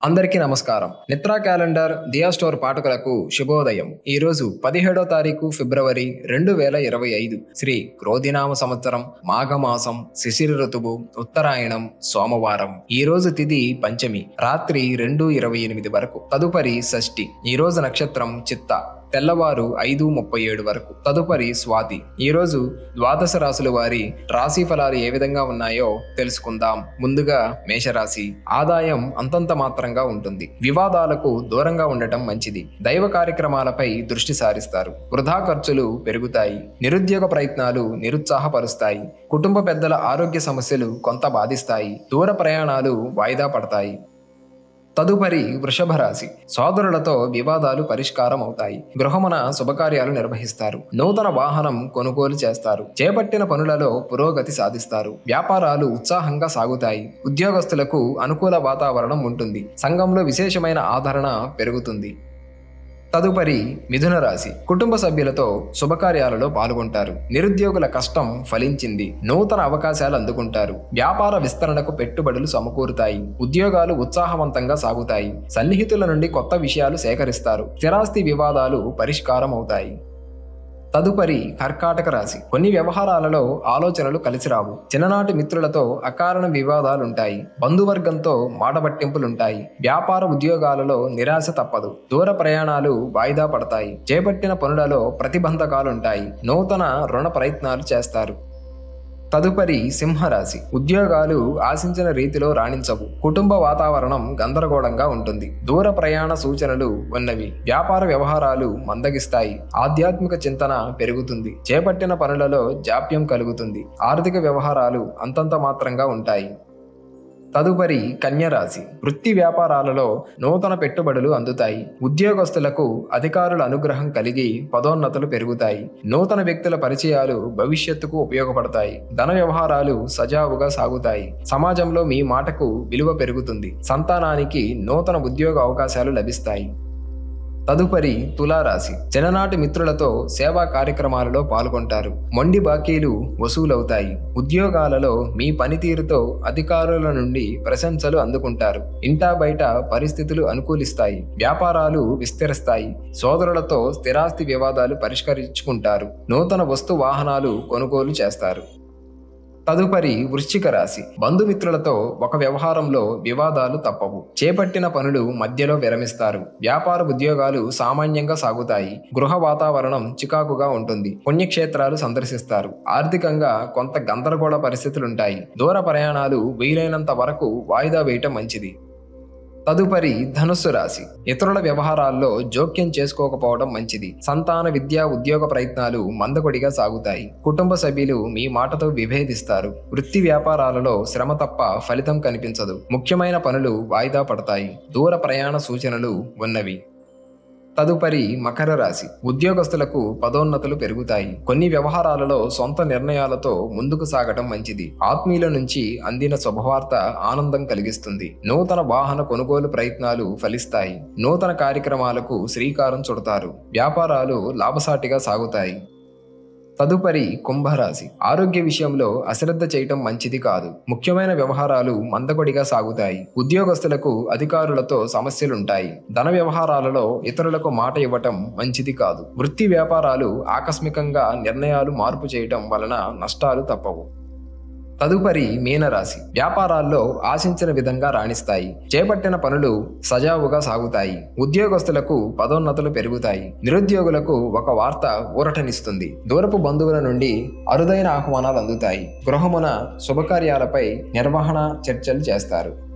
అందరికీ నమస్కారం. నిత్రా క్యాలెండర్ దియా స్టోర్ పాఠకులకు శుభోదయం. ఈరోజు 17వ తారీఖు ఫిబ్రవరి 2025 శ్రీ క్రోధినామ సంవత్సరం మాఘమాసం శిశిర ఋతువు ఉత్తరాయణం సోమవారం. ఈ రోజు తిథి పంచమి రాత్రి 2:28 వరకు. తదుపరి షష్ఠి. ఈ రోజు నక్షత్రం చిత్త తెల్లవారు 5:37 వరకు. తదుపరి స్వాతి. ఈరోజు ద్వాదశ రాశుల వారి రాశి ఫలాలు ఏ విధంగా ఉన్నాయో తెలుసుకుందాం. ముందుగా మేషరాశి. ఆదాయం అంతంత మాత్రంగా ఉంటుంది. వివాదాలకు దూరంగా ఉండటం మంచిది. దైవ కార్యక్రమాలపై దృష్టి సారిస్తారు. వృధా ఖర్చులు పెరుగుతాయి. నిరుద్యోగ ప్రయత్నాలు నిరుత్సాహపరుస్తాయి. కుటుంబ పెద్దల ఆరోగ్య సమస్యలు కొంత బాధిస్తాయి. దూర ప్రయాణాలు వాయిదా పడతాయి. తదుపరి వృషభ రాశి. సోదరులతో వివాదాలు పరిష్కారం అవుతాయి. గృహమున శుభకార్యాలు నిర్వహిస్తారు. నూతన వాహనం కొనుగోలు చేస్తారు. చేపట్టిన పనులలో పురోగతి సాధిస్తారు. వ్యాపారాలు ఉత్సాహంగా సాగుతాయి. ఉద్యోగస్తులకు అనుకూల వాతావరణం ఉంటుంది. సంఘంలో విశేషమైన ఆదరణ పెరుగుతుంది. తదుపరి మిథున రాశి. కుటుంబ సభ్యులతో శుభకార్యాలలో పాల్గొంటారు. నిరుద్యోగుల కష్టం ఫలించింది. నూతన అవకాశాలు అందుకుంటారు. వ్యాపార విస్తరణకు పెట్టుబడులు సమకూరుతాయి. ఉద్యోగాలు ఉత్సాహవంతంగా సాగుతాయి. సన్నిహితుల నుండి కొత్త విషయాలు సేకరిస్తారు. స్థిరాస్తి వివాదాలు పరిష్కారం అవుతాయి. తదుపరి కర్కాటక రాశి. కొన్ని వ్యవహారాలలో ఆలోచనలు కలిసిరావు. చిన్ననాటి మిత్రులతో అకారణ వివాదాలుంటాయి. బంధువర్గంతో మాటపట్టింపులుంటాయి. వ్యాపార ఉద్యోగాలలో నిరాశ తప్పదు. దూర ప్రయాణాలు వాయిదా పడతాయి. చేపట్టిన పనులలో ప్రతిబంధకాలుంటాయి. నూతన రుణ ప్రయత్నాలు చేస్తారు. తదుపరి సింహరాశి. ఉద్యోగాలు ఆశించిన రీతిలో రాణించవు. కుటుంబ వాతావరణం గందరగోళంగా ఉంటుంది. దూర ప్రయాణ సూచనలు ఉన్నవి. వ్యాపార వ్యవహారాలు మందగిస్తాయి. ఆధ్యాత్మిక చింతన పెరుగుతుంది. చేపట్టిన పనులలో జాప్యం కలుగుతుంది. ఆర్థిక వ్యవహారాలు అంతంత మాత్రంగా ఉంటాయి. తదుపరి కన్యరాశి. వృత్తి వ్యాపారాలలో నూతన పెట్టుబడులు అందుతాయి. ఉద్యోగస్తులకు అధికారుల అనుగ్రహం కలిగి పదోన్నతులు పెరుగుతాయి. నూతన వ్యక్తుల పరిచయాలు భవిష్యత్తుకు ఉపయోగపడతాయి. ధన వ్యవహారాలు సజావుగా సాగుతాయి. సమాజంలో మీ మాటకు విలువ పెరుగుతుంది. సంతానానికి నూతన ఉద్యోగ అవకాశాలు లభిస్తాయి. తదుపరి తులారాశి. చిన్ననాటి మిత్రులతో సేవా కార్యక్రమాలలో పాల్గొంటారు. మొండి బాకీలు వసూలవుతాయి. ఉద్యోగాలలో మీ పనితీరుతో అధికారుల నుండి ప్రశంసలు అందుకుంటారు. ఇంటా బయట పరిస్థితులు అనుకూలిస్తాయి. వ్యాపారాలు విస్తరిస్తాయి. సోదరులతో స్థిరాస్తి వివాదాలు పరిష్కరించుకుంటారు. నూతన వస్తు వాహనాలు కొనుగోలు చేస్తారు. తదుపరి వృశ్చిక రాశి. బంధుమిత్రులతో ఒక వ్యవహారంలో వివాదాలు తప్పవు. చేపట్టిన పనులు మధ్యలో విరమిస్తారు. వ్యాపార ఉద్యోగాలు సామాన్యంగా సాగుతాయి. గృహ వాతావరణం చికాకుగా ఉంటుంది. పుణ్యక్షేత్రాలు సందర్శిస్తారు. ఆర్థికంగా కొంత గందరగోళ పరిస్థితులుంటాయి. దూర ప్రయాణాలు వీలైనంత వరకు వాయిదా వేయటం మంచిది. తదుపరి ధనుస్సు రాశి. ఇతరుల వ్యవహారాల్లో జోక్యం చేసుకోకపోవడం మంచిది. సంతాన విద్యా ఉద్యోగ ప్రయత్నాలు మందకొడిగా సాగుతాయి. కుటుంబ సభ్యులు మీ మాటతో విభేదిస్తారు. వృత్తి వ్యాపారాలలో శ్రమ తప్ప ఫలితం కనిపించదు. ముఖ్యమైన పనులు వాయిదా పడతాయి. దూర ప్రయాణ సూచనలు ఉన్నవి. తదుపరి మకర రాశి. ఉద్యోగస్తులకు పదోన్నతులు పెరుగుతాయి. కొన్ని వ్యవహారాలలో సొంత నిర్ణయాలతో ముందుకు సాగటం మంచిది. ఆత్మీయుల నుంచి అందిన శుభవార్త ఆనందం కలిగిస్తుంది. నూతన వాహన కొనుగోలు ప్రయత్నాలు ఫలిస్తాయి. నూతన కార్యక్రమాలకు శ్రీకారం చుడతారు. వ్యాపారాలు లాభసాటిగా సాగుతాయి. తదుపరి కుంభరాశి. ఆరోగ్య విషయంలో అశ్రద్ధ చేయటం మంచిది కాదు. ముఖ్యమైన వ్యవహారాలు మందకొడిగా సాగుతాయి. ఉద్యోగస్తులకు అధికారులతో సమస్యలుంటాయి. ధన వ్యవహారాలలో ఇతరులకు మాట ఇవ్వటం మంచిది కాదు. వృత్తి వ్యాపారాలు ఆకస్మికంగా నిర్ణయాలు మార్పు చేయటం వలన నష్టాలు తప్పవు. తదుపరి మీనరాశి. వ్యాపారాల్లో ఆశించిన విధంగా రాణిస్తాయి. చేపట్టిన పనులు సజావుగా సాగుతాయి. ఉద్యోగస్తులకు పదోన్నతులు పెరుగుతాయి. నిరుద్యోగులకు ఒక వార్త ఊరటనిస్తుంది. దూరపు బంధువుల నుండి అరుదైన ఆహ్వానాలు అందుతాయి. గృహమున శుభకార్యాలపై నిర్వహణ చర్చలు చేస్తారు.